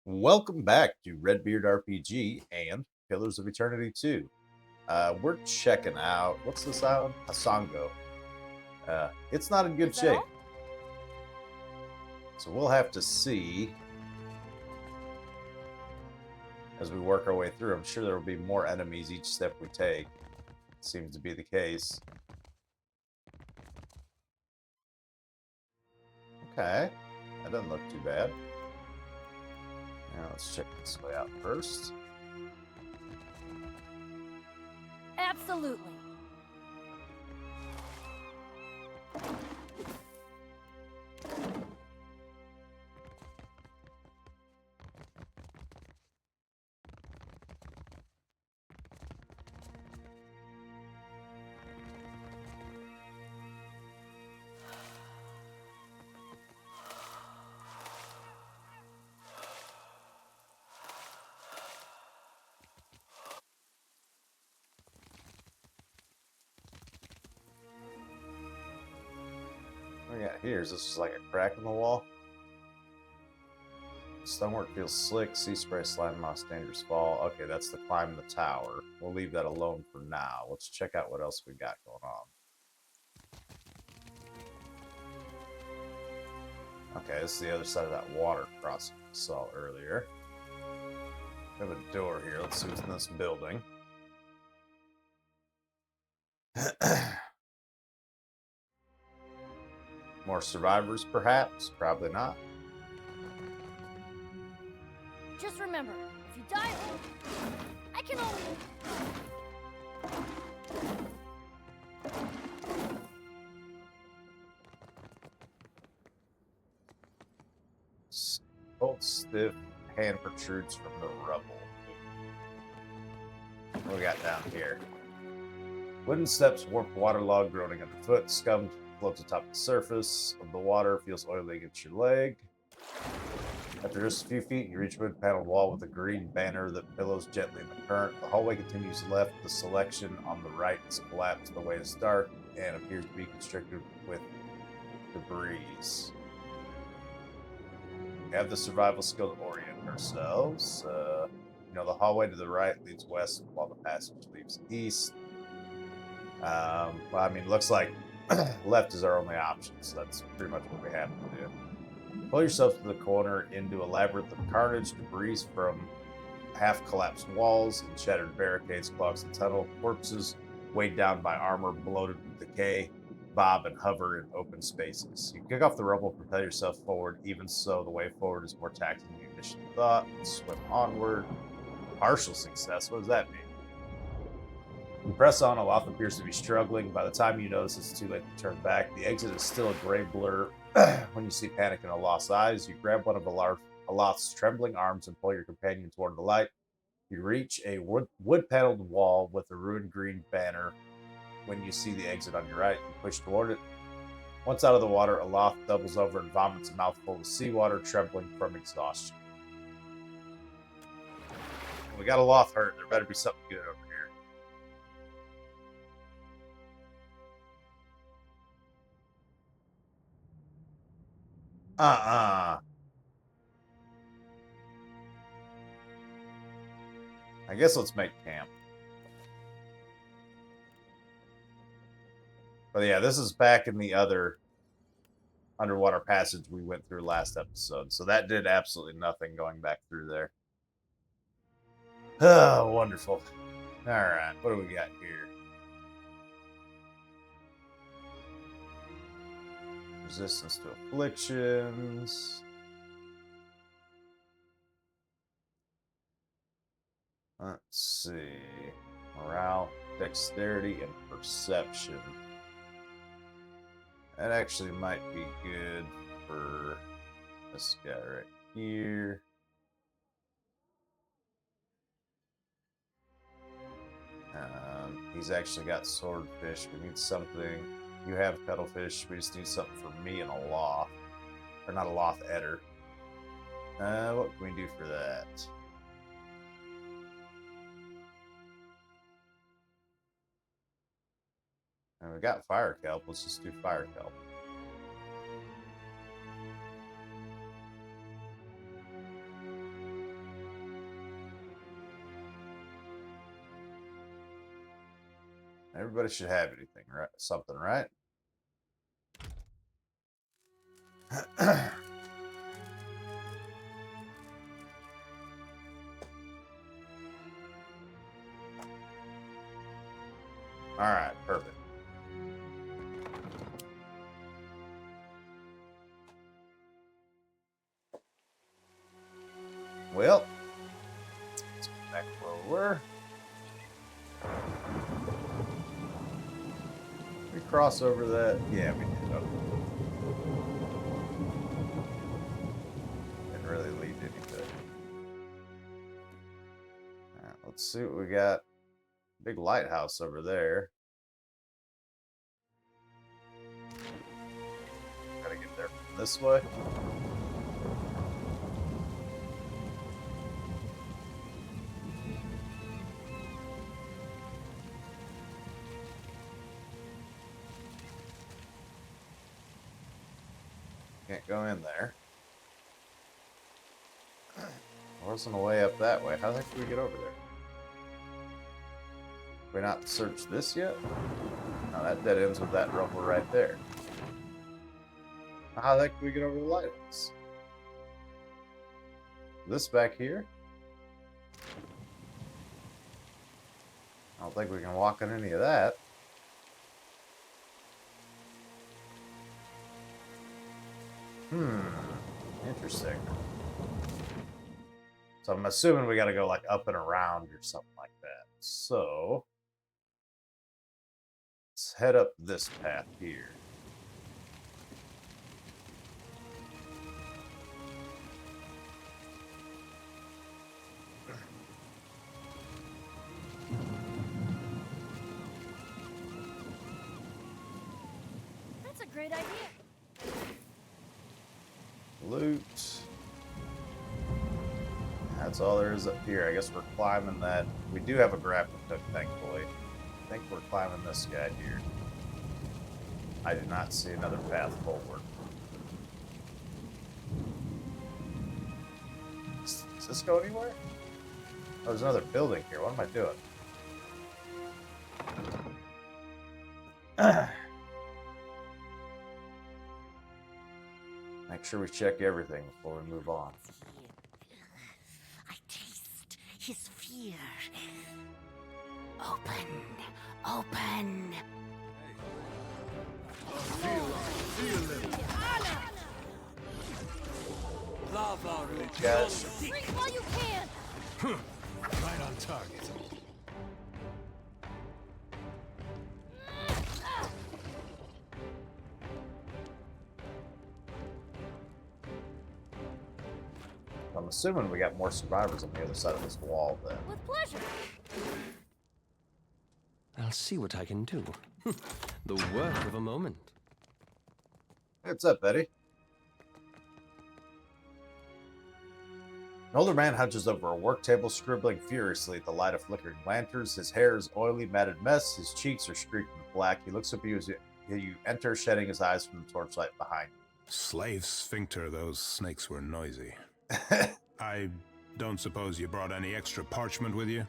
Welcome back to Redbeard RPG and Pillars of Eternity 2. We're checking out, what's this island? Hasongo. It's not in good Is that shape, all? so we'll have to see as we work our way through. I'm sure there will be more enemies each step we take. Seems to be the case. Okay, that doesn't look too bad. Now let's check this way out first. Absolutely. What we got here? Is this just like a crack in the wall? Stonework feels slick. Sea spray, slime moss, dangerous fall. Okay, that's the climb the tower. We'll leave that alone for now. Let's check out what else we got going on. Okay, this is the other side of that water crossing we saw earlier. We have a door here. Let's see what's in this building. More survivors, perhaps? Probably not. Just remember, if you die, I can only... Cold, stiff hand protrudes from the rubble. What we got down here? Wooden steps, warped waterlogged, groaning underfoot. Scum floats atop the surface of the water, feels oily against your leg. After just a few feet, you reach a wood paneled wall with a green banner that billows gently in the current. The hallway continues left. The selection on the right is collapsed. The way is dark and appears to be constricted with debris. We have the survival skill to orient ourselves. The hallway to the right leads west, while the passage leads east. Looks like left is our only option, so that's pretty much what we have to do. Pull yourself to the corner into a labyrinth of carnage, debris from half-collapsed walls and shattered barricades clogs the tunnel. Corpses weighed down by armor, bloated with decay, bob and hover in open spaces. You kick off the rubble, propel yourself forward. Even so, the way forward is more taxing than you initially thought. Swim onward. Partial success. What does that mean? You press on. Aloth appears to be struggling. By the time you notice it's too late to turn back, the exit is still a gray blur. When you see panic in Aloth's eyes, you grab one of Aloth's trembling arms and pull your companion toward the light. You reach a wood-paneled wall with a ruined green banner. When you see the exit on your right, you push toward it. Once out of the water, Aloth doubles over and vomits a mouthful of seawater, trembling from exhaustion. We got Aloth hurt. There better be something good over here. I guess let's make camp. But yeah, this is back in the other underwater passage we went through last episode. So that did absolutely nothing going back through there. Oh, wonderful. All right, what do we got here? Resistance to afflictions. Let's see. Morale, dexterity, and perception. That actually might be good for this guy right here. He's actually got swordfish. We need something. You have cuttlefish. We just need something for me and Aloth. Or not Aloth, Eder. What can we do for that? And we got fire kelp. Let's just do fire kelp. Everybody should have anything, right? Something, right? All right, perfect. Well, let's go back where we were. We cross over that. Yeah, we did. Okay. Didn't really lead to anything. All right, let's see what we got. Big lighthouse over there. Gotta get there from this way. Can't go in there. There wasn't a way up that way. How the heck do we get over there? We not searched this yet? No, that dead ends with that rumble right there. How the heck do we get over the lighthouse? This back here? I don't think we can walk on any of that. Interesting. So I'm assuming we gotta go like up and around or something like that. So let's head up this path here. That's a great idea. Loot. That's all there is up here. I guess we're climbing that. We do have a grappling hook, thankfully. I think we're climbing this guy here. I did not see another path forward. Does this go anywhere? Oh, there's another building here. What am I doing? Make sure we check everything before we move on. I taste his fear. Open, open. Guys, Freak while you can! Right on target. I'm assuming we got more survivors on the other side of this wall then. With pleasure. I'll see what I can do. The work of a moment. Hey, what's up, Betty? An older man hunches over a work table, scribbling furiously at the light of flickering lanterns. His hair is oily, matted mess. His cheeks are streaked with black. He looks at you as you enter, shedding his eyes from the torchlight behind you. Slave sphincter, those snakes were noisy. I don't suppose you brought any extra parchment with you?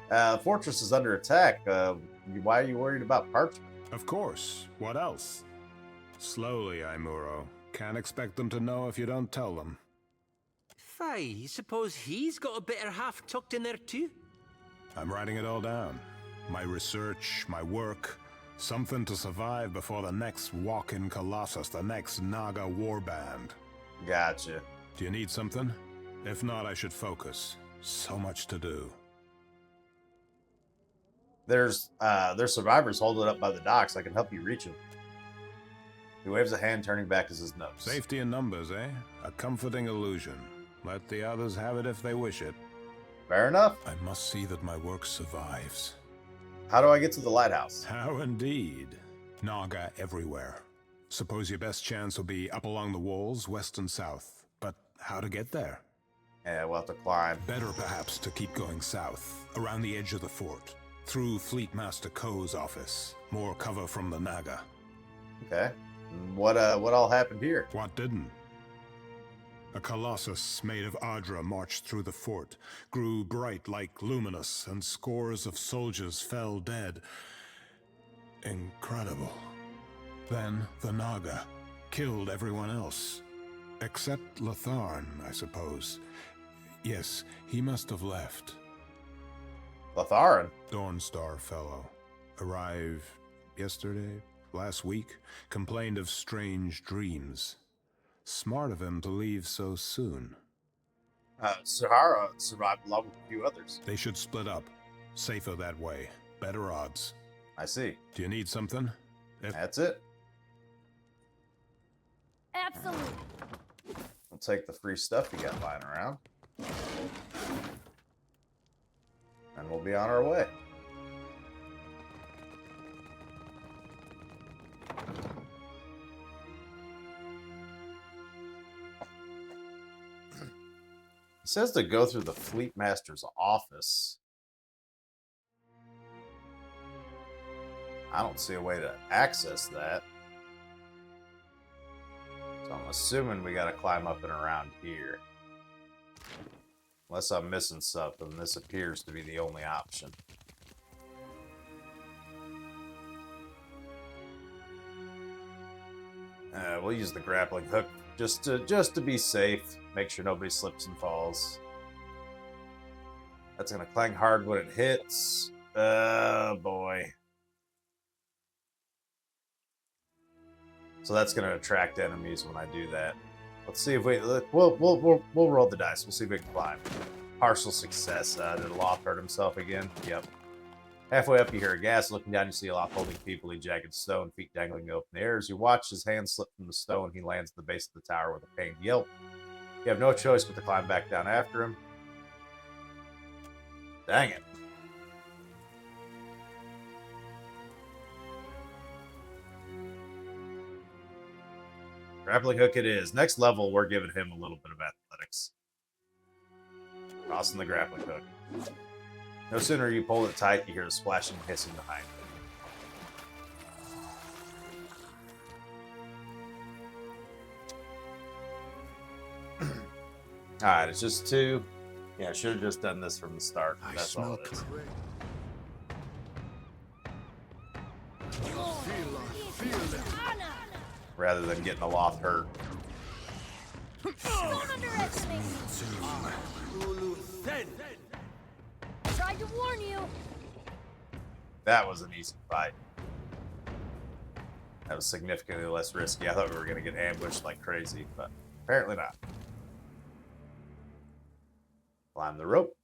The fortress is under attack. Why are you worried about parchment? Of course. What else? Slowly, Aimuro. Can't expect them to know if you don't tell them. Fie, suppose he's got a better half tucked in there too? I'm writing it all down. My research, my work, something to survive before the next walk-in Colossus, the next Naga warband. Gotcha. Do you need something? If not, I should focus. So much to do. There's survivors holding up by the docks. I can help you reach them. He waves a hand, turning back as his nose. Safety in numbers, eh? A comforting illusion. Let the others have it if they wish it. Fair enough. I must see that my work survives. How do I get to the lighthouse? How indeed. Naga everywhere. Suppose your best chance will be up along the walls, west and south. But how to get there? Yeah, we'll have to climb. Better perhaps to keep going south, around the edge of the fort. Through Fleet Master Ko's office. More cover from the Naga. Okay. What all happened here? What didn't? A colossus made of adra marched through the fort, grew bright like luminous, and scores of soldiers fell dead. Incredible. Then the Naga killed everyone else. Except Latharn, I suppose. Yes, he must have left. Latharan? Dawnstar fellow. Arrived yesterday, last week. Complained of strange dreams. Smart of him to leave so soon. Sahara survived along with a few others. They should split up. Safer that way. Better odds. I see. Do you need something? That's it. Absolutely. We'll take the free stuff you got lying around. And we'll be on our way. It says to go through the Fleet Master's office. I don't see a way to access that. So I'm assuming we gotta climb up and around here. Unless I'm missing something, this appears to be the only option. We'll use the grappling hook just to be safe. Make sure nobody slips and falls. That's gonna clang hard when it hits. Oh boy. So that's gonna attract enemies when I do that. Let's see if we'll roll the dice. We'll see if we can climb. Partial success. Did Loth hurt himself again? Yep. Halfway up, you hear a gasp. Looking down, you see Loth holding feebly jagged stone, feet dangling open in the air. As you watch his hand slip from the stone, he lands at the base of the tower with a pained yelp. You have no choice but to climb back down after him. Dang it. Grappling hook it is. Next level, we're giving him a little bit of athletics. Crossing the grappling hook. No sooner you pull it tight, you hear a splashing and hissing behind it. Alright, it's just 2. Yeah, I should have just done this from the start. That's all it is. Rather than getting a Loth hurt. Don't underestimate me. Tried to warn you. That was an easy fight. That was significantly less risky. I thought we were going to get ambushed like crazy, but apparently not. Climb the rope.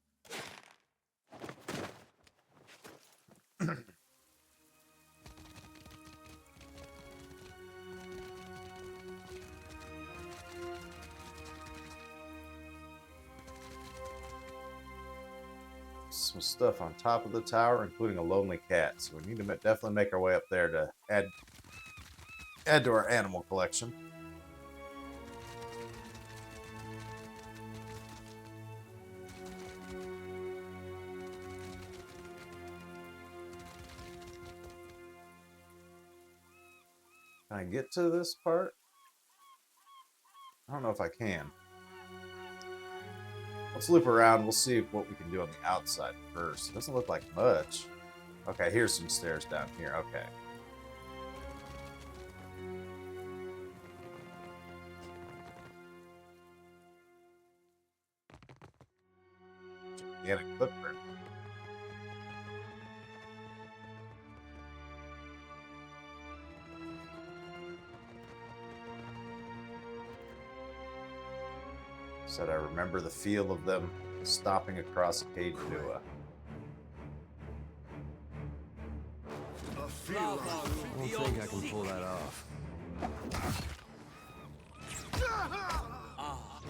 Some stuff on top of the tower, including a lonely cat. So we need to definitely make our way up there to add to our animal collection. Can I get to this part? I don't know if I can. Let's loop around. We'll see what we can do on the outside first. It doesn't look like much. Okay, here's some stairs down here. Okay. Gigantic footprint. Said I remember the feel of them stomping across a cage door. I don't think I can pull that off.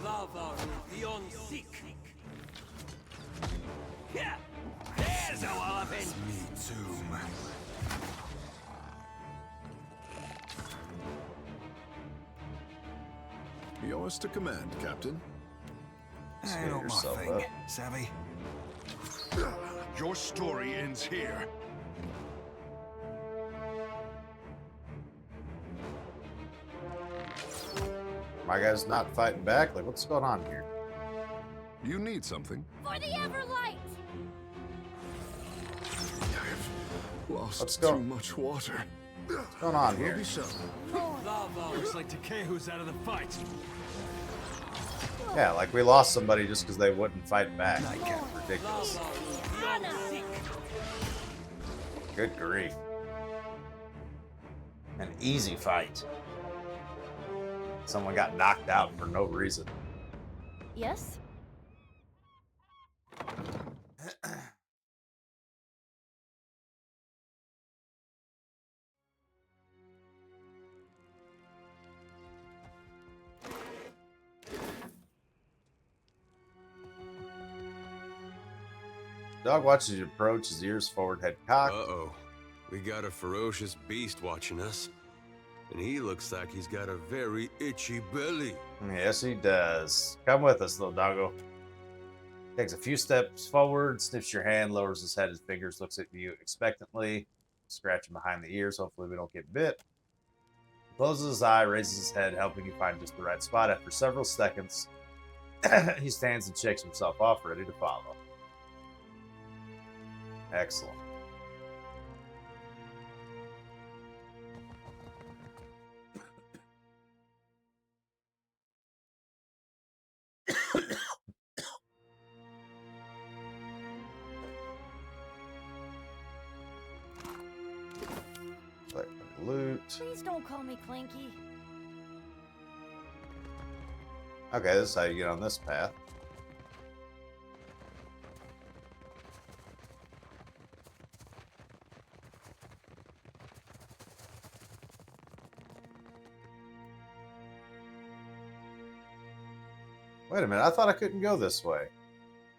Lava beyond seek. Yeah, there's a walloping. Me too, man. Yours to command, Captain. I know my yourself thing, up. savvy? Your story ends here. My guy's not fighting back? Like, what's going on here? You need something. For the Everlight. Lost Let's go. too much water. What's going on Will here? be so. Lava looks like Takehu's out of the fight. Yeah, like we lost somebody just because they wouldn't fight back. Ridiculous. Good grief. An easy fight. Someone got knocked out for no reason. Yes? Dog watches you approach, his ears forward, head cocked. Uh-oh. We got a ferocious beast watching us. And he looks like he's got a very itchy belly. Yes, he does. Come with us, little doggo. Takes a few steps forward, sniffs your hand, lowers his head, his fingers, looks at you expectantly, scratching behind the ears. Hopefully we don't get bit. Closes his eye, raises his head, helping you find just the right spot. After several seconds, he stands and shakes himself off, ready to follow. Excellent. Collect the loot. Please don't call me Clanky. Okay, this is how you get on this path. Wait a minute, I thought I couldn't go this way.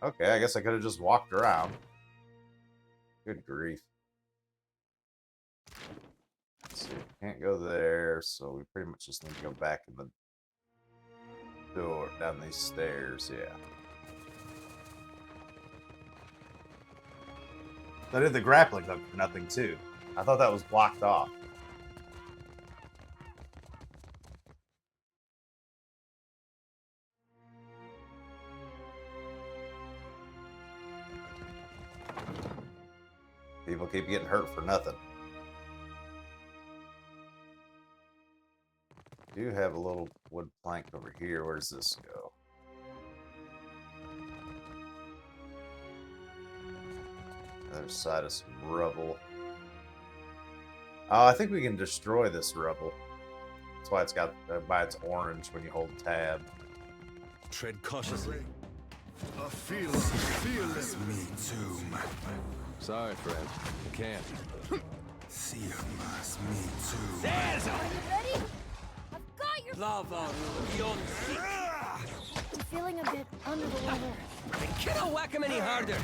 Okay, I guess I could have just walked around. Good grief. Let's see, can't go there, so we pretty much just need to go back in the door, down these stairs, yeah. I did the grappling hook for nothing, too. I thought that was blocked off. People keep getting hurt for nothing. Do have a little wood plank over here. Where does this go? Other side of some rubble. Oh, I think we can destroy this rubble. That's why it's got why it's orange when you hold tab. Tread cautiously. A fearless Me too. Sorry, friend. I can't. See me too. Are you ready? I've got your... Lava beyond seek. I'm feeling a bit under the weather. I cannot whack him any harder.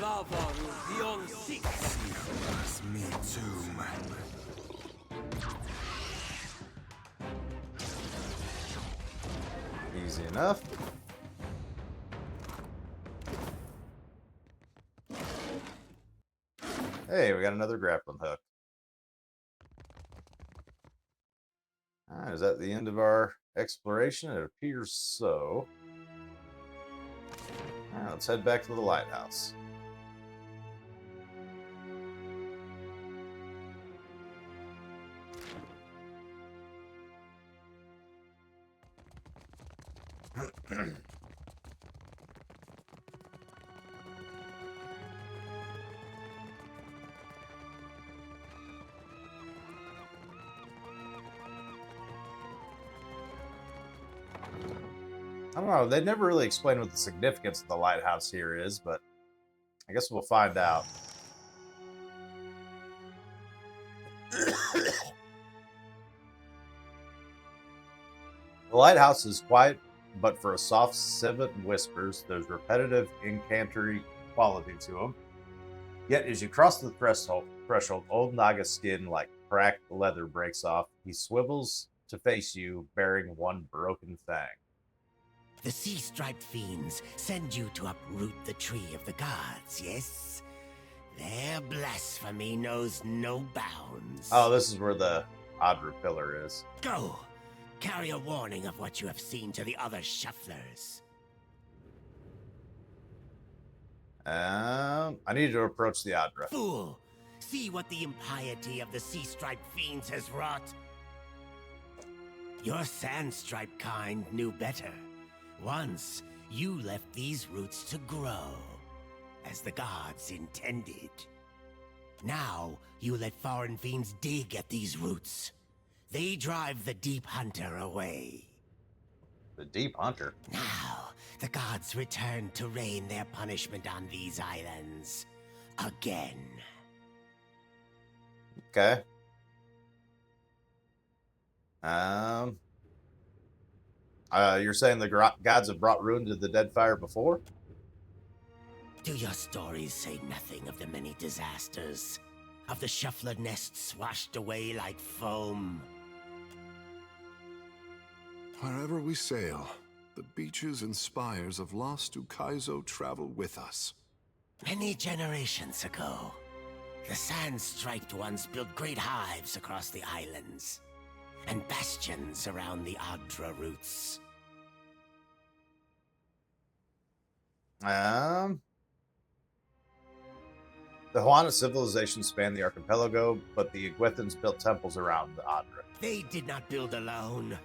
Lava beyond seek. Me too. Easy enough. Hey, we got another grappling hook. Alright, is that the end of our exploration? It appears so. Alright, let's head back to the lighthouse. I don't know. They never really explained what the significance of the lighthouse here is, but I guess we'll find out. The lighthouse is quiet, but for a soft sibilant whispers, there's repetitive incantatory quality to them. Yet as you cross the threshold, old Naga's skin like cracked leather breaks off. He swivels to face you, bearing one broken fang. The sea-striped fiends send you to uproot the tree of the gods, yes? Their blasphemy knows no bounds. Oh, this is where the Adra pillar is. Go! Carry a warning of what you have seen to the other shufflers. I need to approach the Adra. Fool! See what the impiety of the sea-striped fiends has wrought. Your sand-striped kind knew better. Once, you left these roots to grow, as the gods intended. Now, you let foreign fiends dig at these roots. They drive the Deep Hunter away. The Deep Hunter? Now, the gods return to rain their punishment on these islands. Again. Okay. You're saying the gods have brought ruin to the Deadfire before? Do your stories say nothing of the many disasters? Of the shuffler nests washed away like foam? Wherever we sail, the beaches and spires of Lost Ukaizo travel with us. Many generations ago, the sand-striped ones built great hives across the islands, and bastions around the Adra roots. The Hwana civilization spanned the archipelago, but the Iguithans built temples around the Adra. They did not build alone.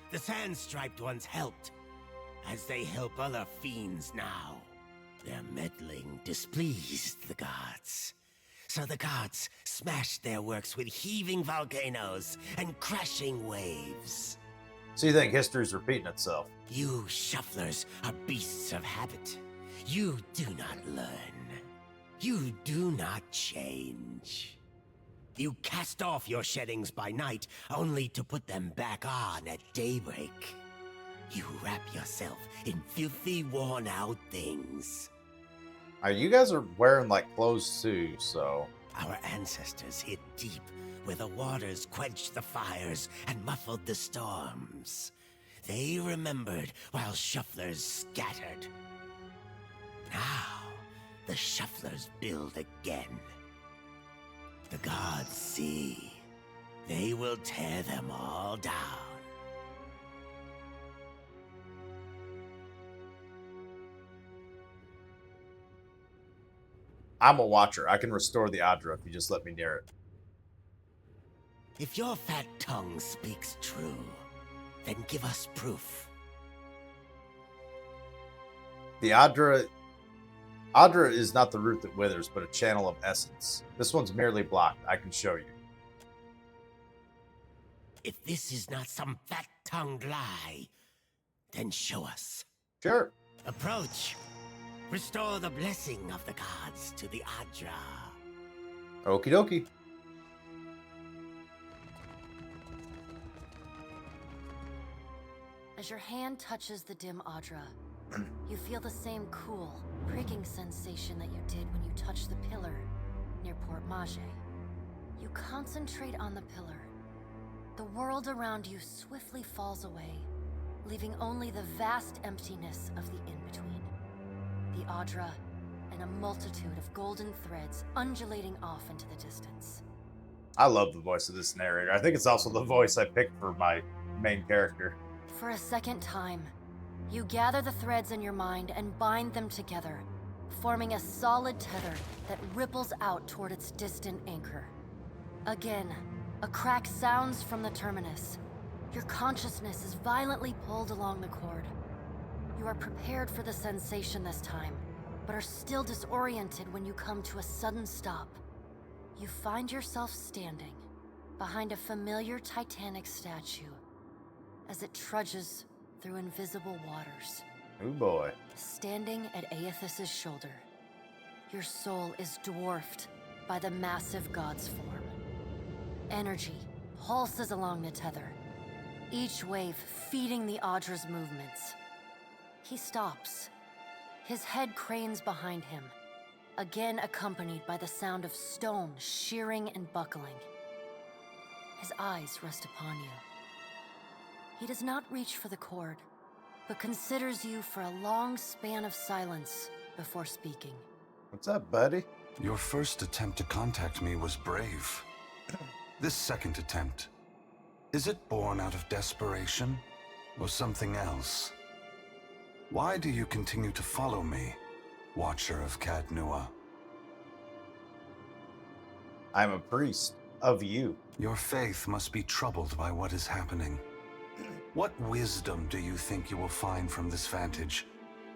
The sand-striped ones helped, as they help other fiends now. Their meddling displeased the gods. So the gods smashed their works with heaving volcanoes and crashing waves. So you think history's repeating itself? You shufflers are beasts of habit. You do not learn. You do not change. You cast off your sheddings by night, only to put them back on at daybreak. You wrap yourself in filthy, worn-out things. You guys are wearing like clothes too, so... Our ancestors hid deep where the waters quenched the fires and muffled the storms. They remembered while shufflers scattered. Now, the shufflers build again. The gods see. They will tear them all down. I'm a watcher. I can restore the Adra if you just let me near it. If your fat tongue speaks true, then give us proof. The Adra is not the root that withers, but a channel of essence. This one's merely blocked. I can show you. If this is not some fat-tongued lie, then show us. Sure. Approach. Restore the blessing of the gods to the Adra. Okie dokie. As your hand touches the dim Adra, you feel the same cool, pricking sensation that you did when you touched the pillar near Port Mage. You concentrate on the pillar. The world around you swiftly falls away, leaving only the vast emptiness of the in-between. The Adra, and a multitude of golden threads undulating off into the distance. I love the voice of this narrator. I think it's also the voice I picked for my main character. For a second time, you gather the threads in your mind and bind them together, forming a solid tether that ripples out toward its distant anchor. Again, a crack sounds from the terminus. Your consciousness is violently pulled along the cord. You are prepared for the sensation this time, but are still disoriented when you come to a sudden stop. You find yourself standing behind a familiar Titanic statue as it trudges through invisible waters. Oh boy. Standing at Aethys's shoulder, your soul is dwarfed by the massive god's form. Energy pulses along the tether, each wave feeding the Adra's movements. He stops. His head cranes behind him, again accompanied by the sound of stone shearing and buckling. His eyes rest upon you. He does not reach for the cord, but considers you for a long span of silence before speaking. What's up, buddy? Your first attempt to contact me was brave. This second attempt, Is it born out of desperation, or something else? Why do you continue to follow me, Watcher of Cadnua? I'm a priest of you. Your faith must be troubled by what is happening. What wisdom do you think you will find from this vantage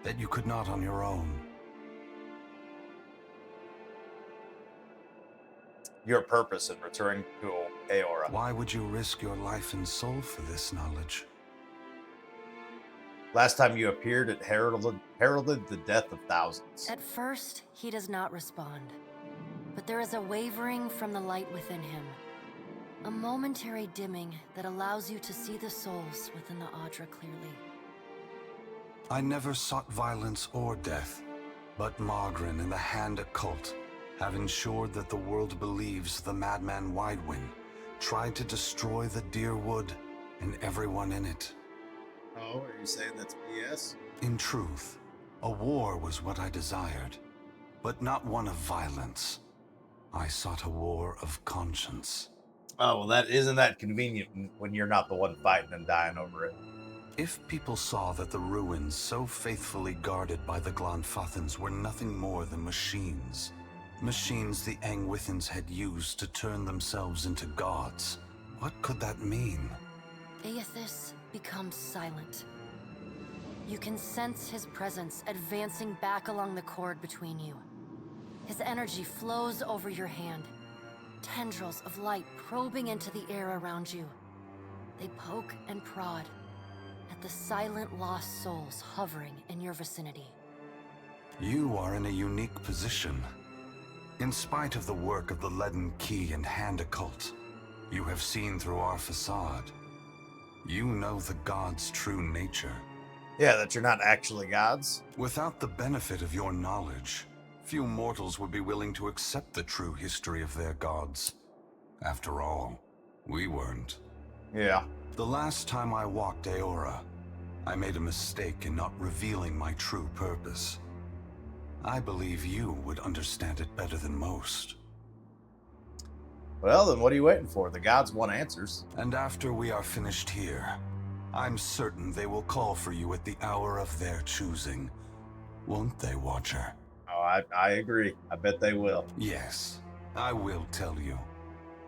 that you could not on your own? Your purpose in returning to Aora. Why would you risk your life and soul for this knowledge? Last time you appeared, it heralded the death of thousands. At first, he does not respond. But there is a wavering from the light within him. A momentary dimming that allows you to see the souls within the Adra clearly. I never sought violence or death, but Margarin and the Hand Occult have ensured that the world believes the madman Widewing tried to destroy the Deer Wood and everyone in it. Oh, are you saying that's BS? In truth, a war was what I desired, but not one of violence. I sought a war of conscience. Oh, well, that isn't that convenient when you're not the one fighting and dying over it. If people saw that the ruins so faithfully guarded by the Glanfathans were nothing more than machines the Angwithans had used to turn themselves into gods, what could that mean? Aethys becomes silent. You can sense his presence advancing back along the cord between you. His energy flows over your hand, tendrils of light probing into the air around you. They poke and prod at the silent lost souls hovering in your vicinity. You are in a unique position. In spite of the work of the Leaden Key and Hand Occult, you have seen through our facade. You know the gods' true nature. Yeah, that you're not actually gods. Without the benefit of your knowledge, few mortals would be willing to accept the true history of their gods. After all, we weren't. Yeah. The last time I walked Aora, I made a mistake in not revealing my true purpose. I believe you would understand it better than most. Well, then what are you waiting for? The gods want answers. And after we are finished here, I'm certain they will call for you at the hour of their choosing. Won't they, Watcher? Oh, I agree. I bet they will. Yes, I will tell you.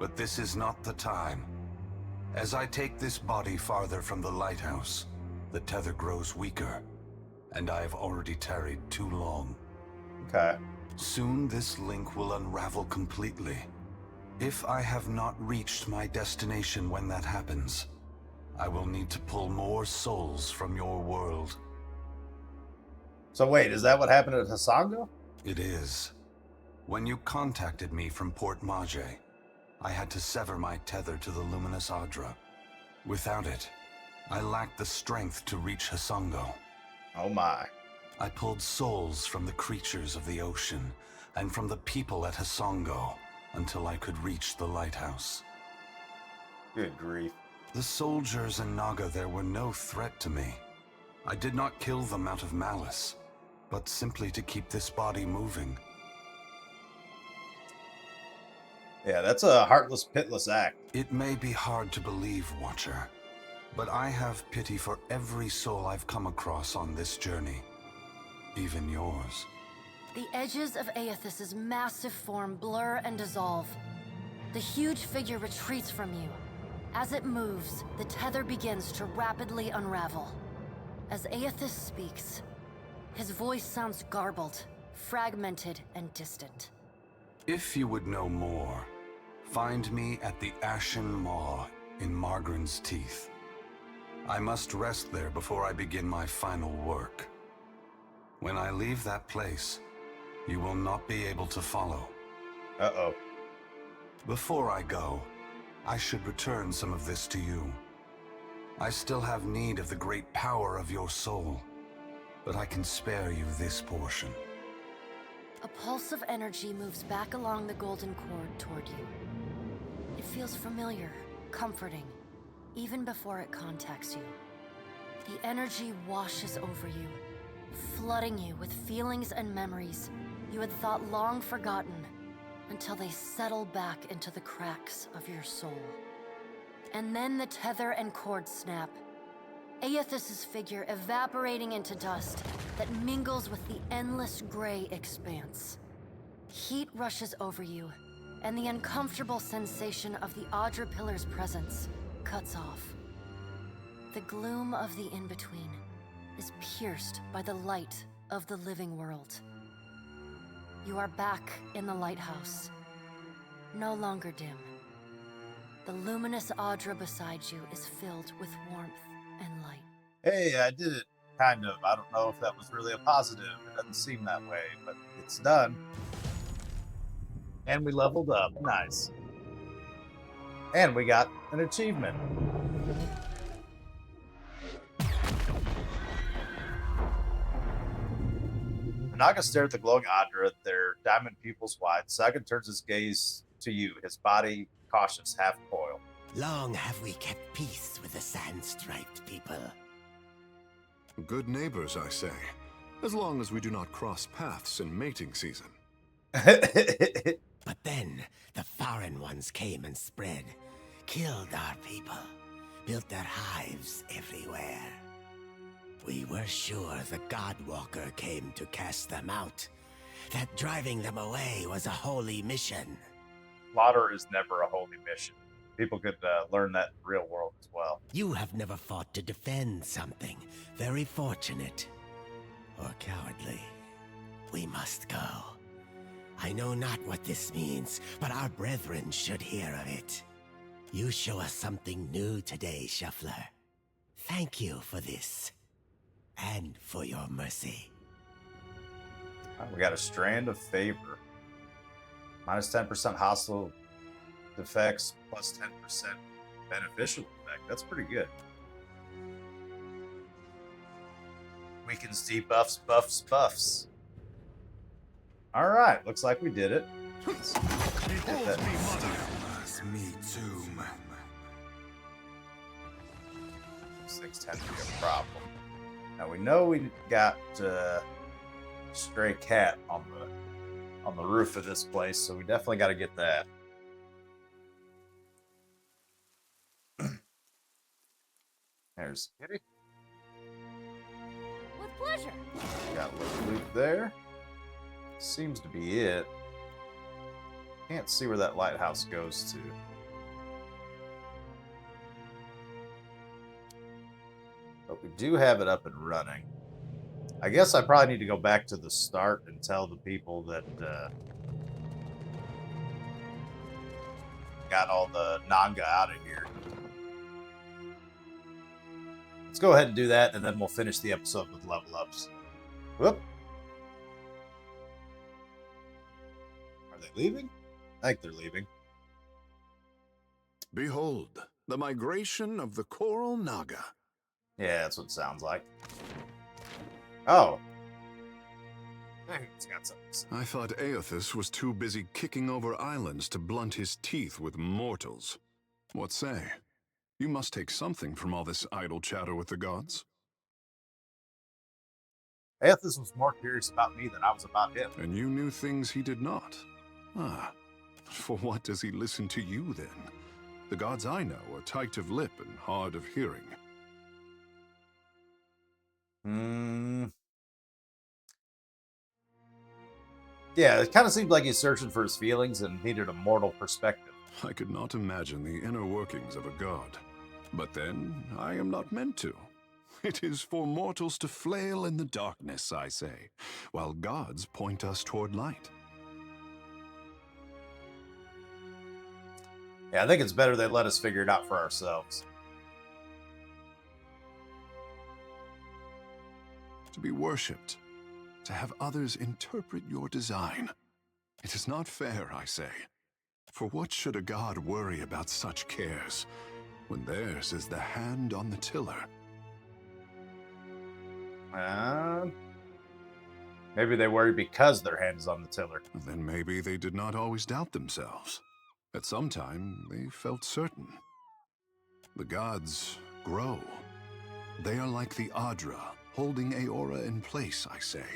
But this is not the time. As I take this body farther from the lighthouse, the tether grows weaker, and I have already tarried too long. Okay. Soon this link will unravel completely. If I have not reached my destination when that happens, I will need to pull more souls from your world. So wait, is that what happened at Hasongo? It is. When you contacted me from Port Mage, I had to sever my tether to the luminous Adra. Without it, I lacked the strength to reach Hasongo. Oh my. I pulled souls from the creatures of the ocean and from the people at Hasongo until I could reach the lighthouse. Good grief. The soldiers and Naga there were no threat to me. I did not kill them out of malice, but simply to keep this body moving. Yeah, that's a heartless, pitless act. It may be hard to believe, Watcher, but I have pity for every soul I've come across on this journey. Even yours. The edges of Aethys's massive form blur and dissolve. The huge figure retreats from you. As it moves, the tether begins to rapidly unravel. As Aethys speaks, his voice sounds garbled, fragmented, and distant. If you would know more, find me at the Ashen Maw in Margarin's Teeth. I must rest there before I begin my final work. When I leave that place, you will not be able to follow. Uh-oh. Before I go, I should return some of this to you. I still have need of the great power of your soul, but I can spare you this portion. A pulse of energy moves back along the golden cord toward you. It feels familiar, comforting, even before it contacts you. The energy washes over you, flooding you with feelings and memories you had thought long forgotten until they settle back into the cracks of your soul. And then the tether and cord snap. Aethys's figure evaporating into dust that mingles with the endless gray expanse. Heat rushes over you, and the uncomfortable sensation of the Adra pillar's presence cuts off. The gloom of the in-between is pierced by the light of the living world. You are back in the lighthouse, no longer dim. The luminous Adra beside you is filled with warmth and light. Hey, I did it. Kind of. I don't know if that was really a positive. It doesn't seem that way, but it's done. And we leveled up. Nice. And we got an achievement. The Naga stare at the glowing Adra, their diamond pupils wide. Sagan turns his gaze to you, his body cautious, half coiled. Long have we kept peace with the sand-striped people. Good neighbors, I say. As long as we do not cross paths in mating season. But then, the foreign ones came and spread, killed our people, built their hives everywhere. We were sure the Godwalker came to cast them out, that driving them away was a holy mission. Slaughter is never a holy mission. People could learn that in the real world as well. You have never fought to defend something. Very fortunate. Or cowardly. We must go. I know not what this means, but our brethren should hear of it. You show us something new today, Shuffler. Thank you for this. And for your mercy. We got a Strand of Favor. Minus 10% hostile defects, plus 10% beneficial effect. That's pretty good. Weakens debuffs, buffs, buffs. Alright, looks like we did it. Me too. These things tend to be a problem. Now we know we got stray cat on the roof of this place, so we definitely got to get that. There's Kitty. With pleasure. Got a little loot there. Seems to be it. Can't see where that lighthouse goes to. But we do have it up and running. I guess I probably need to go back to the start and tell the people that got all the Nanga out of here. Let's go ahead and do that, and then we'll finish the episode with level ups. Whoop. Are they leaving? I think they're leaving. Behold, the migration of the Coral Naga. Yeah, that's what it sounds like. Oh. It's got something. I thought Aethys was too busy kicking over islands to blunt his teeth with mortals. What say? You must take something from all this idle chatter with the gods. Aethys was more curious about me than I was about him. And you knew things he did not. Ah, for what does he listen to you then? The gods I know are tight of lip and hard of hearing. Yeah, it kind of seemed like he's searching for his feelings and needed a mortal perspective. I could not imagine the inner workings of a god. But then, I am not meant to. It is for mortals to flail in the darkness, I say, while gods point us toward light. Yeah, I think it's better they let us figure it out for ourselves. To be worshipped, to have others interpret your design. It is not fair, I say. For what should a god worry about such cares, when theirs is the hand on the tiller? Maybe they worry because their hand is on the tiller. Then maybe they did not always doubt themselves. At some time, they felt certain. The gods grow. They are like the Adra, holding Aora in place, I say,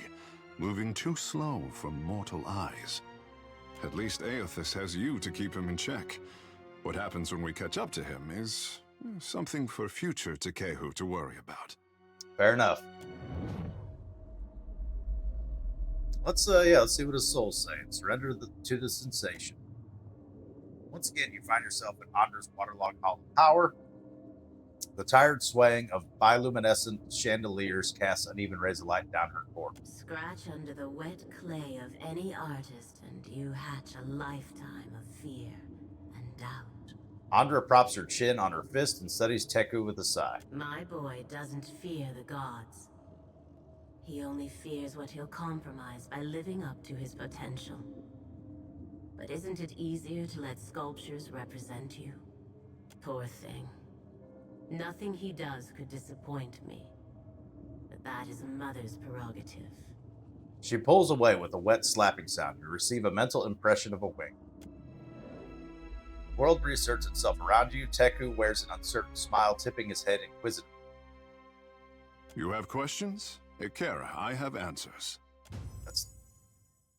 moving too slow for mortal eyes. At least Aethys has you to keep him in check. What happens when we catch up to him is something for future Tekehu to worry about. Fair enough. Let's see what his soul's saying. Surrender to the sensation. Once again, you find yourself in Adra's waterlogged hall of power. The tired swaying of bioluminescent chandeliers casts uneven rays of light down her corpse. Scratch under the wet clay of any artist, and you hatch a lifetime of fear and doubt. Andra props her chin on her fist and studies Teku with a sigh. My boy doesn't fear the gods. He only fears what he'll compromise by living up to his potential. But isn't it easier to let sculptures represent you? Poor thing. Nothing he does could disappoint me. But that is a mother's prerogative. She pulls away with a wet slapping sound to receive a mental impression of a wing. The world reasserts itself around you. Teku wears an uncertain smile, tipping his head inquisitively. You have questions? Ikera, I have answers.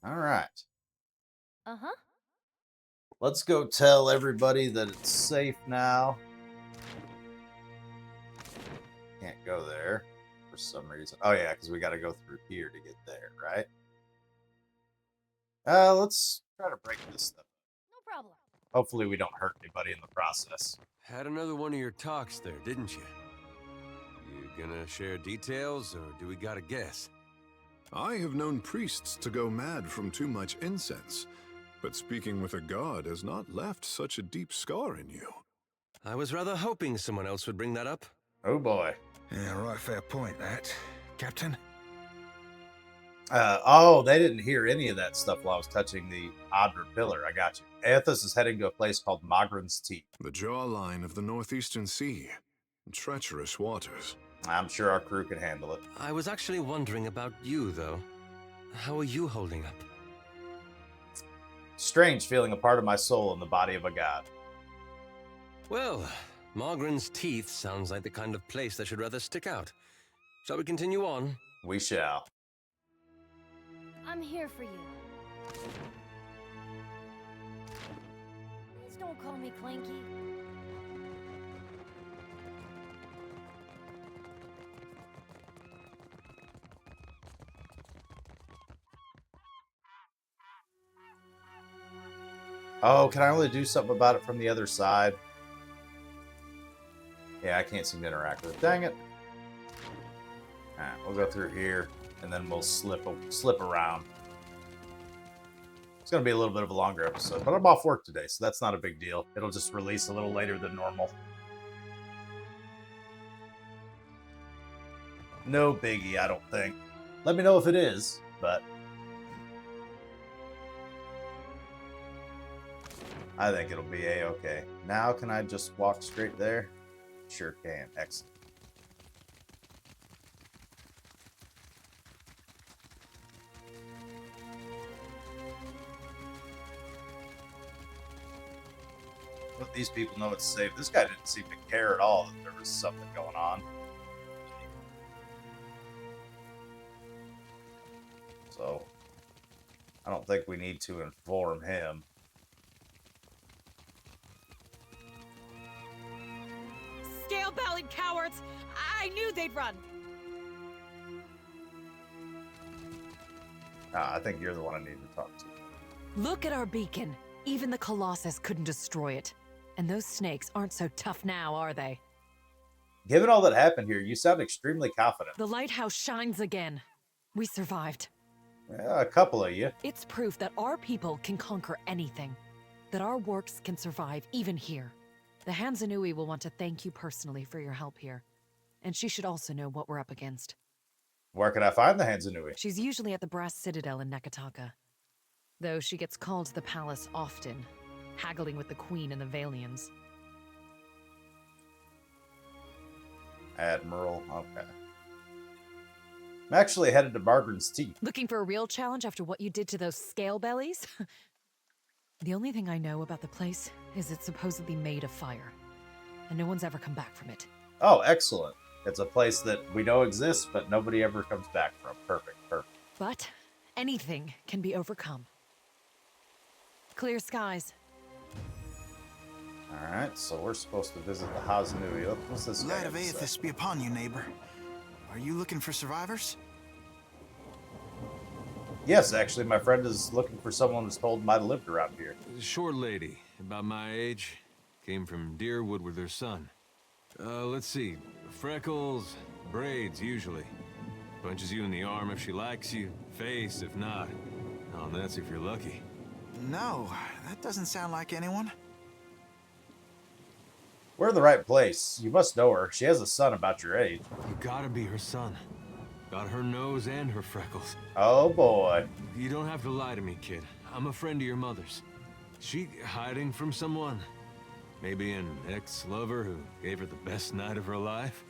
All right. Uh-huh. Let's go tell everybody that it's safe now. Can't go there for some reason. Oh, yeah, because we got to go through here to get there, right? Let's try to break this stuff. No problem. Hopefully we don't hurt anybody in the process. Had another one of your talks there, didn't you? You gonna share details, or do we gotta guess? I have known priests to go mad from too much incense, but speaking with a god has not left such a deep scar in you. I was rather hoping someone else would bring that up. Oh, boy. Yeah, right, fair point, that. Captain? They didn't hear any of that stuff while I was touching the Adra pillar. I got you. Aethys is heading to a place called Magran's Teeth. The jawline of the northeastern sea. Treacherous waters. I'm sure our crew can handle it. I was actually wondering about you, though. How are you holding up? Strange feeling a part of my soul in the body of a god. Well, Margaren's Teeth sounds like the kind of place that should rather stick out. Shall we continue on? We shall. I'm here for you. Please don't call me Clanky. Oh, can I only do something about it from the other side? Yeah, I can't seem to interact with it. Dang it. Alright, we'll go through here, and then we'll slip around. It's going to be a little bit of a longer episode, but I'm off work today, so that's not a big deal. It'll just release a little later than normal. No biggie, I don't think. Let me know if it is, but I think it'll be a-okay. Now, can I just walk straight there? Sure can. Excellent. Let these people know it's safe. This guy didn't seem to care at all that there was something going on. So, I don't think we need to inform him. Scale-bellied cowards! I knew they'd run! I think you're the one I need to talk to. Look at our beacon. Even the Colossus couldn't destroy it. And those snakes aren't so tough now, are they? Given all that happened here, you sound extremely confident. The lighthouse shines again. We survived. Yeah, a couple of you. It's proof that our people can conquer anything. That our works can survive even here. The Hansanui will want to thank you personally for your help here. And she should also know what we're up against. Where can I find the Hansanui? She's usually at the Brass Citadel in Nekataka. Though she gets called to the palace often, haggling with the Queen and the Valians. Admiral, okay. I'm actually headed to Margaret's Teeth. Looking for a real challenge after what you did to those scale bellies? The only thing I know about the place is it's supposedly made of fire. And no one's ever come back from it. Oh, excellent. It's a place that we know exists, but nobody ever comes back from. Perfect, perfect. But anything can be overcome. Clear skies. Alright, so we're supposed to visit the Hasongo. What's this guy Light of have to say? Aethys be upon you, neighbor. Are you looking for survivors? Yes, actually, my friend is looking for someone who's told might have lived around here. Short lady, about my age. Came from Deerwood with her son. Let's see. Freckles, braids, usually. Punches you in the arm if she likes you. Face, if not. Oh, and that's if you're lucky. No, that doesn't sound like anyone. We're in the right place. You must know her. She has a son about your age. You gotta be her son. Got her nose and her freckles. Oh, boy. You don't have to lie to me, kid. I'm a friend of your mother's. She hiding from someone? Maybe an ex-lover who gave her the best night of her life?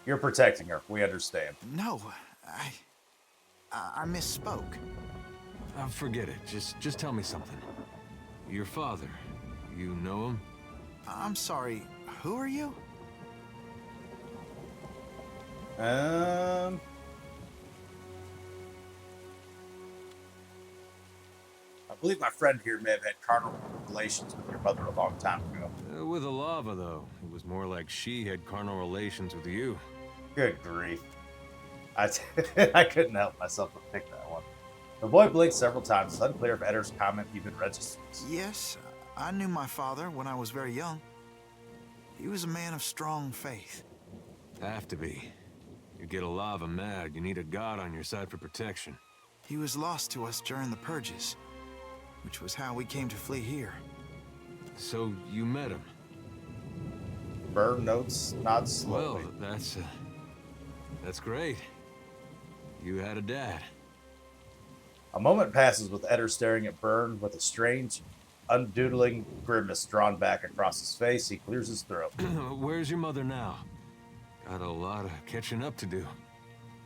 You're protecting her. We understand. No, I misspoke. Forget it. Just tell me something. Your father, you know him? I'm sorry, who are you? I believe my friend here may have had carnal relations with your mother a long time ago. With Alava, though. It was more like she had carnal relations with you. Good grief. I couldn't help myself but pick that one. The boy blinked several times. It's unclear if Eder's comment even registers. Yes, I knew my father when I was very young. He was a man of strong faith. Have to be. You get Alava mad, you need a god on your side for protection. He was lost to us during the purges, which was how we came to flee here. So you met him? Burn notes, not slowly. Well, that's great. You had a dad. A moment passes with Eder staring at Burn with a strange, undoodling grimace drawn back across his face. He clears his throat. Where's your mother now? Got a lot of catching up to do.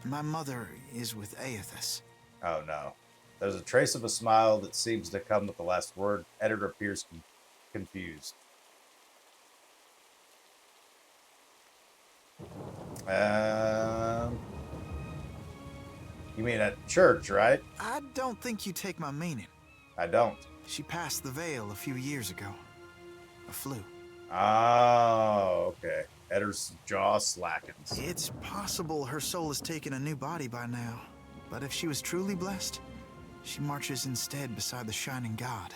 My mother is with Aethys. Oh no. There's a trace of a smile that seems to come with the last word. Eder appears confused. You mean at church, right? I don't think you take my meaning. I don't. She passed the veil a few years ago. A flu. Oh, okay. Eder's jaw slackens. It's possible her soul has taken a new body by now. But if she was truly blessed, she marches instead beside the shining god.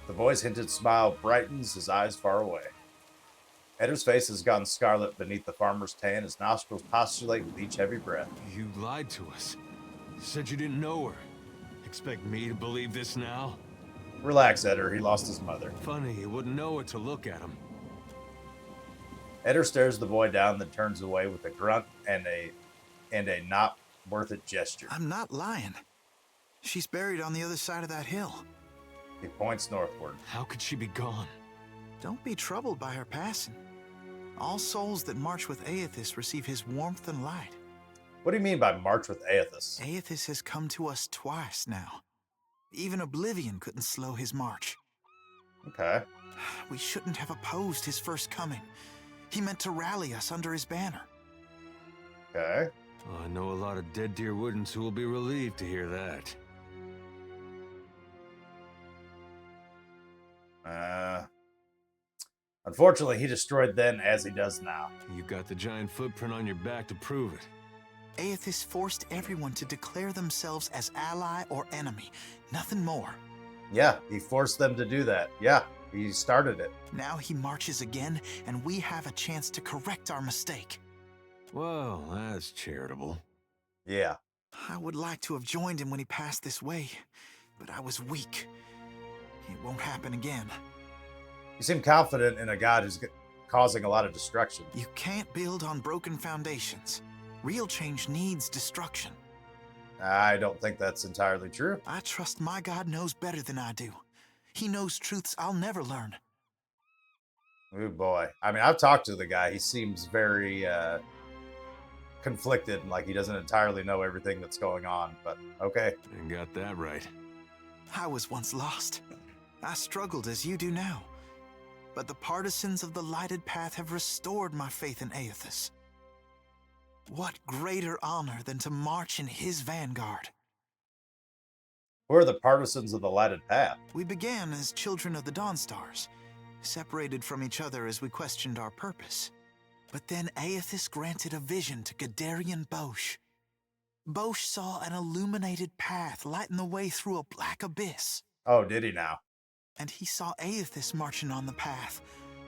The boy's hinted smile brightens, his eyes far away. Eder's face has gone scarlet beneath the farmer's tan. His nostrils postulate with each heavy breath. You lied to us. Said you didn't know her. Expect me to believe this now? Relax, Eder. He lost his mother. Funny, you wouldn't know it to look at him. Eder stares the boy down, then turns away with a grunt and a not worth it gesture. I'm not lying. She's buried on the other side of that hill. He points northward. How could she be gone? Don't be troubled by her passing. All souls that march with Aethys receive his warmth and light. What do you mean by march with Aethys? Aethys has come to us twice now. Even Oblivion couldn't slow his march. Okay. We shouldn't have opposed his first coming. He meant to rally us under his banner. Okay. Oh, I know a lot of dead Deerwoodans who will be relieved to hear that. Unfortunately, he destroyed then as he does now. You got the giant footprint on your back to prove it. Aethys forced everyone to declare themselves as ally or enemy. Nothing more. Yeah, he forced them to do that. Yeah, he started it. Now he marches again, and we have a chance to correct our mistake. Well, that's charitable. Yeah. I would like to have joined him when he passed this way, but I was weak. It won't happen again. You seem confident in a god who's causing a lot of destruction. You can't build on broken foundations. Real change needs destruction. I don't think that's entirely true. I trust my god knows better than I do. He knows truths I'll never learn. Oh boy. I mean, I've talked to the guy. He seems very conflicted, like he doesn't entirely know everything that's going on, but okay. And got that right. I was once lost. I struggled as you do now. But the partisans of the lighted path have restored my faith in Aethys. What greater honor than to march in his vanguard? Who are the partisans of the lighted path? We began as children of the Dawnstars, separated from each other as we questioned our purpose. But then Aethys granted a vision to Gadarian Bosch. Bosch saw an illuminated path lighting the way through a black abyss. Oh, did he now? And he saw Aethys marching on the path,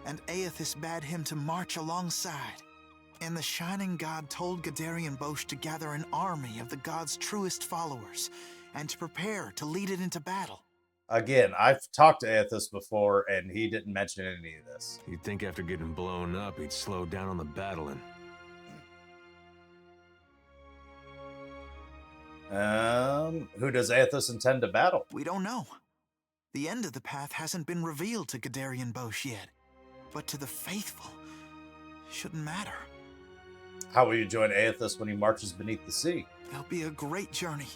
and Aethys bade him to march alongside. And the Shining God told Gadarian Bosch to gather an army of the god's truest followers, and to prepare to lead it into battle. Again, I've talked to Aethys before, and he didn't mention any of this. You'd think after getting blown up, he'd slow down on the battling. Who does Aethys intend to battle? We don't know. The end of the path hasn't been revealed to Gadarian Bosch yet. But to the faithful, shouldn't matter. How will you join Aethys when he marches beneath the sea? It'll be a great journey,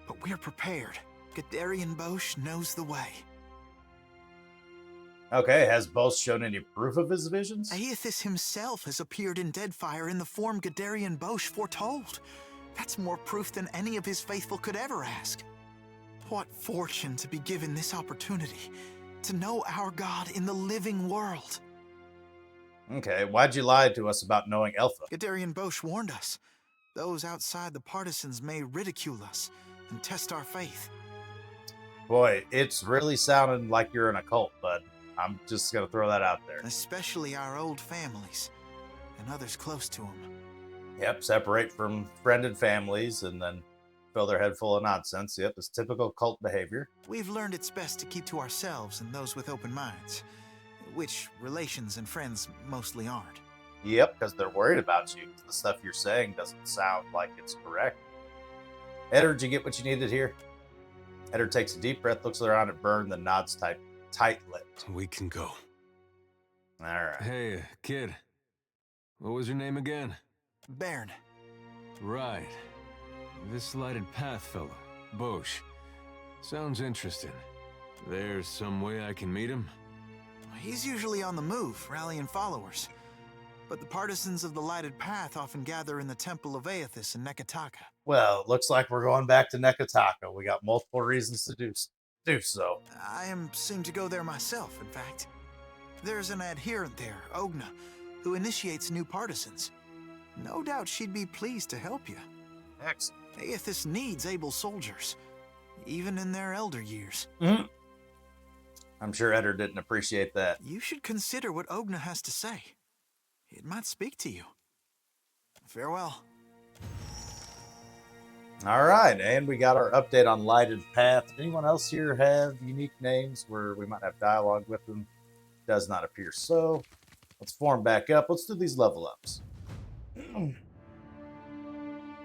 but we're prepared. Gadarian Bosch knows the way. Okay, has Bosch shown any proof of his visions? Aethys himself has appeared in Deadfire in the form Gadarian Bosch foretold. That's more proof than any of his faithful could ever ask. What fortune to be given this opportunity, to know our God in the living world. Okay, why'd you lie to us about knowing Alpha? Gadarian Bosch warned us. Those outside the partisans may ridicule us and test our faith. Boy, it's really sounding like you're in a cult, bud. I'm just gonna throw that out there. Especially our old families and others close to them. Yep, separate from friend and families and then fill their head full of nonsense. Yep, it's typical cult behavior. We've learned it's best to keep to ourselves and those with open minds, which relations and friends mostly aren't. Yep, because they're worried about you. The stuff you're saying doesn't sound like it's correct. Eder, did you get what you needed here? Eder takes a deep breath, looks around at Burn, then nods tight-lipped. We can go. All right. Hey, kid. What was your name again? Bairn. Right. This lighted path fellow, Bosch. Sounds interesting. There's some way I can meet him? He's usually on the move, rallying followers. But the partisans of the lighted path often gather in the Temple of Aethys in Nekataka. Well, it looks like we're going back to Nekataka. We got multiple reasons to do so. I am soon to go there myself, in fact. There's an adherent there, Ogna, who initiates new partisans. No doubt she'd be pleased to help you. Excellent. Aethys needs able soldiers, even in their elder years. Mm-hmm. I'm sure Eder didn't appreciate that. You should consider what Ogna has to say. It might speak to you. Farewell. All right, and we got our update on Lighted Path. Anyone else here have unique names where we might have dialogue with them? Does not appear so. Let's form back up. Let's do these level ups.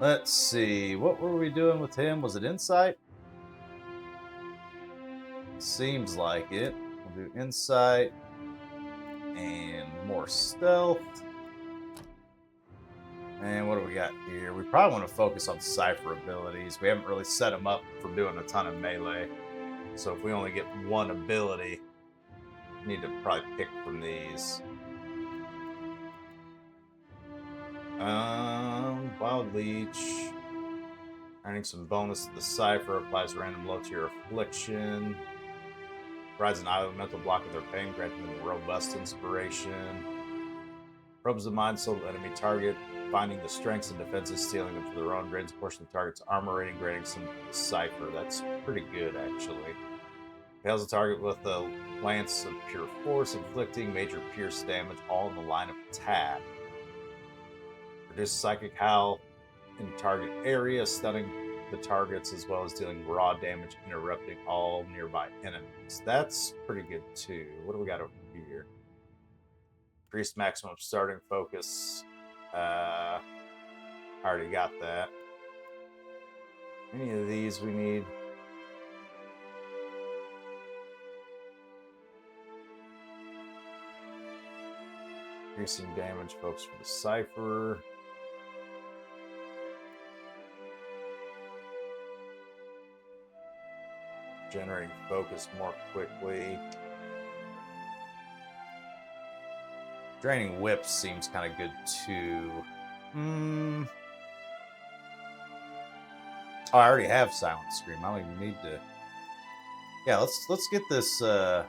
Let's see. What were we doing with him? Was it Insight? Seems like it. We'll do Insight and more Stealth. And what do we got here? We probably want to focus on Cipher abilities. We haven't really set him up for doing a ton of melee. So if we only get one ability, we need to probably pick from these. Wild Leech. Earning some bonus to the Cipher. Applies random low to your affliction. Provides an elemental block of their pain, granting them robust inspiration. Probes the mind, soul of enemy target, finding the strengths and defenses, stealing them for their own, drains a portion of the target's armor rating, granting some Cipher. That's pretty good, actually. Hails the target with a lance of pure force, inflicting major pierce damage, all in the line of attack. Produces psychic howl in target area, stunning the targets as well as dealing raw damage, interrupting all nearby enemies. That's pretty good too. What do we got over here? Increased maximum starting focus. Already got that. Any of these we need? Increasing damage focus for the Cipher. Generating focus more quickly. Draining whips seems kind of good too. Oh, I already have Silent Scream. I don't even need to Yeah, let's get this. I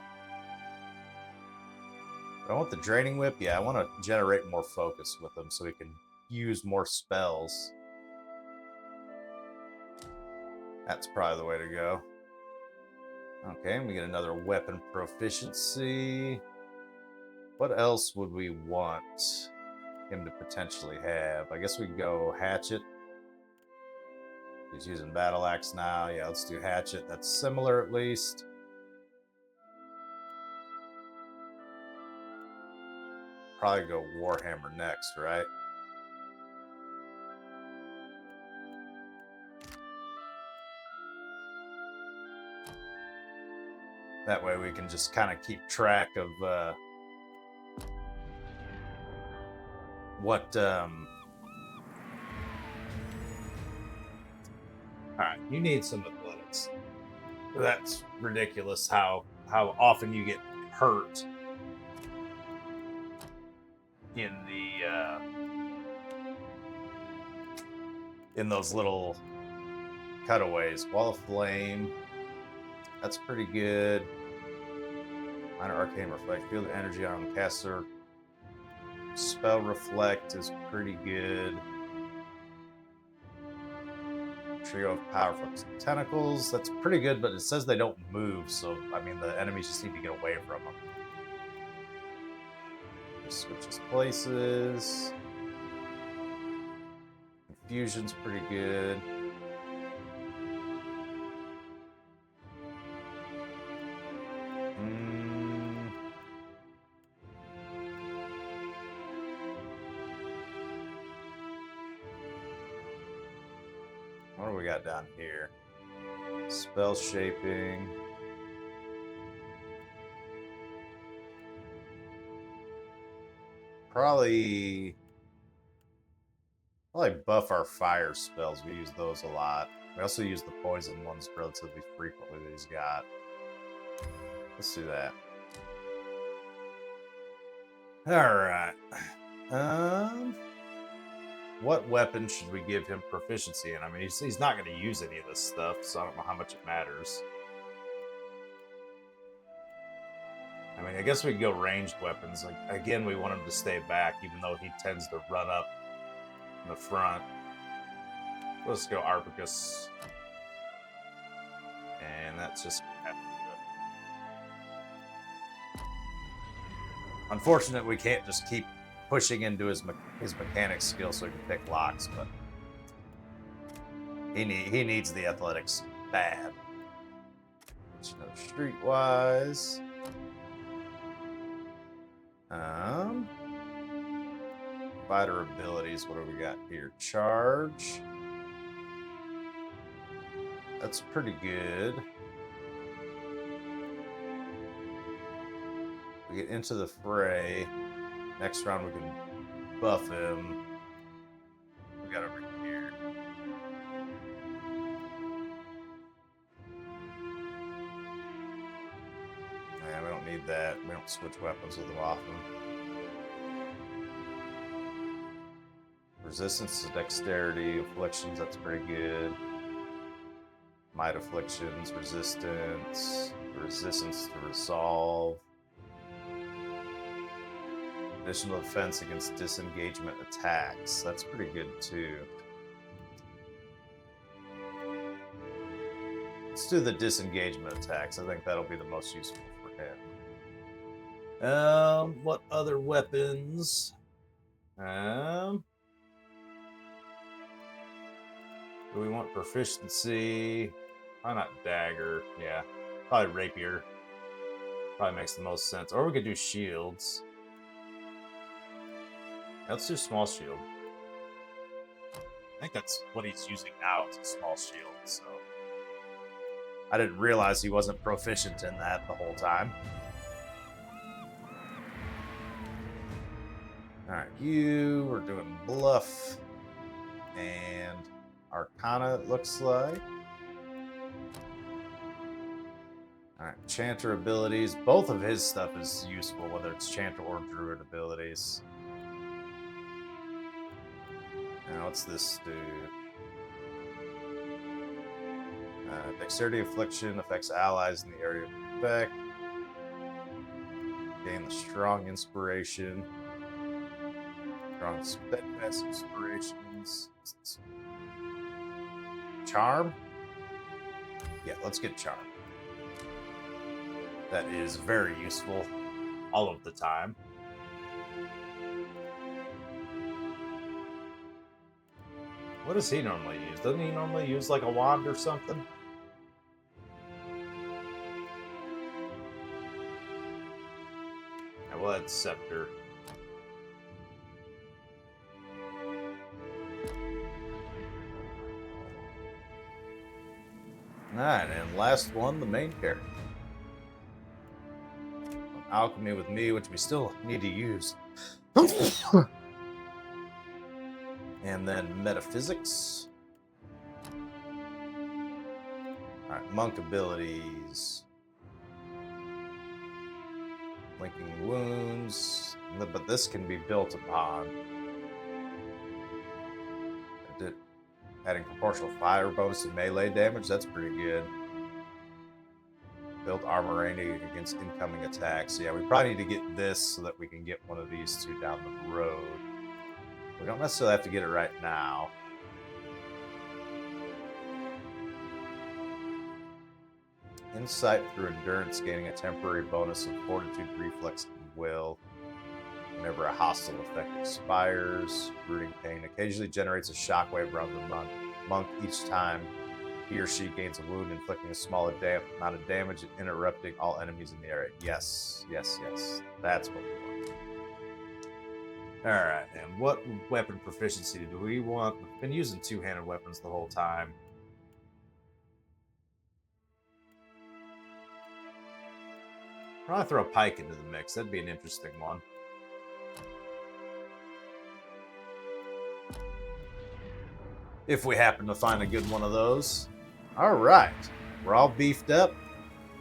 want the draining whip. Yeah, I want to generate more focus with him so we can use more spells. That's probably the way to go. Okay, we get another weapon proficiency. What else would we want him to potentially have? I guess we could go hatchet. He's using battle axe now. Yeah, let's do hatchet. That's similar at least. Probably go warhammer next, right? That way we can just kind of keep track of what Alright, you need some athletics. That's ridiculous how often you get hurt in those little cutaways. Wall of flame. That's pretty good. Minor arcane reflect. Feel the energy on the caster. Spell reflect is pretty good. Trio of powerful tentacles. That's pretty good, but it says they don't move, so I mean the enemies just need to get away from them. Just switches places. Confusion's pretty good. What do we got down here? Spell shaping. Probably buff our fire spells. We use those a lot. We also use the poison ones relatively frequently that he's got. Let's do that. Alright. What weapon should we give him proficiency in? I mean, he's not going to use any of this stuff, so I don't know how much it matters. I mean, I guess we could go ranged weapons. Like, again, we want him to stay back, even though he tends to run up in the front. Let's go Arpicus. And that's just... Unfortunate we can't just keep pushing into his mechanics skill so he can pick locks, but he needs the athletics bad. Streetwise. Fighter abilities. What do we got here? Charge. That's pretty good. We get into the fray. Next round we can buff him. We got over here. Yeah, we don't need that. We don't switch weapons with him often. Resistance to dexterity, afflictions, that's pretty good. Might afflictions, resistance to resolve. Additional defense against disengagement attacks. That's pretty good too. Let's do the disengagement attacks. I think that'll be the most useful for him. What other weapons? Do we want proficiency? Probably not dagger. Yeah, probably rapier. Probably makes the most sense. Or we could do shields. Let's do small shield. I think that's what he's using now. It's a small shield. So I didn't realize he wasn't proficient in that the whole time. All right, we're doing bluff and Arcana, it looks like. Alright, Chanter abilities. Both of his stuff is useful, whether it's Chanter or Druid abilities. Now, what's this do? Dexterity Affliction affects allies in the area of effect. Gain the Strong Inspiration. Strong Steadfast Inspirations. Charm? Yeah, let's get Charm. That is very useful all of the time. What does he normally use? Doesn't he normally use like a wand or something? Yeah, well, that's Scepter. Alright, and last one, the main character. Alchemy with me, which we still need to use. And then Metaphysics. Alright, Monk abilities. Linking Wounds. But this can be built upon. Adding proportional fire bonus to melee damage, that's pretty good. Build armor rating against incoming attacks. Yeah, we probably need to get this so that we can get one of these two down the road. We don't necessarily have to get it right now. Insight through endurance, gaining a temporary bonus of fortitude, reflex, and will. Whenever a hostile effect expires, rooting pain occasionally generates a shockwave around the monk each time he or she gains a wound, inflicting a small amount of damage and interrupting all enemies in the area. Yes, yes, yes. That's what we want. Alright, and what weapon proficiency do we want? We've been using two-handed weapons the whole time. Probably throw a pike into the mix. That'd be an interesting one. If we happen to find a good one of those. All right. We're all beefed up.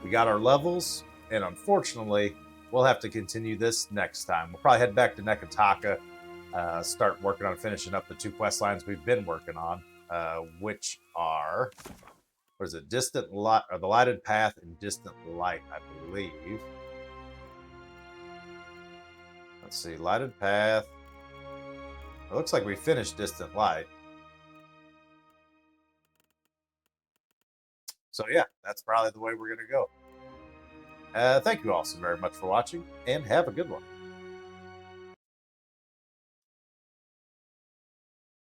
We got our levels. And unfortunately, we'll have to continue this next time. We'll probably head back to Nekataka, start working on finishing up the two quest lines we've been working on, which are, what is it, Distant Light, or the Lighted Path and Distant Light, I believe. Let's see, Lighted Path. It looks like we finished Distant Light. So yeah, that's probably the way we're going to go. Thank you all so very much for watching, and have a good one.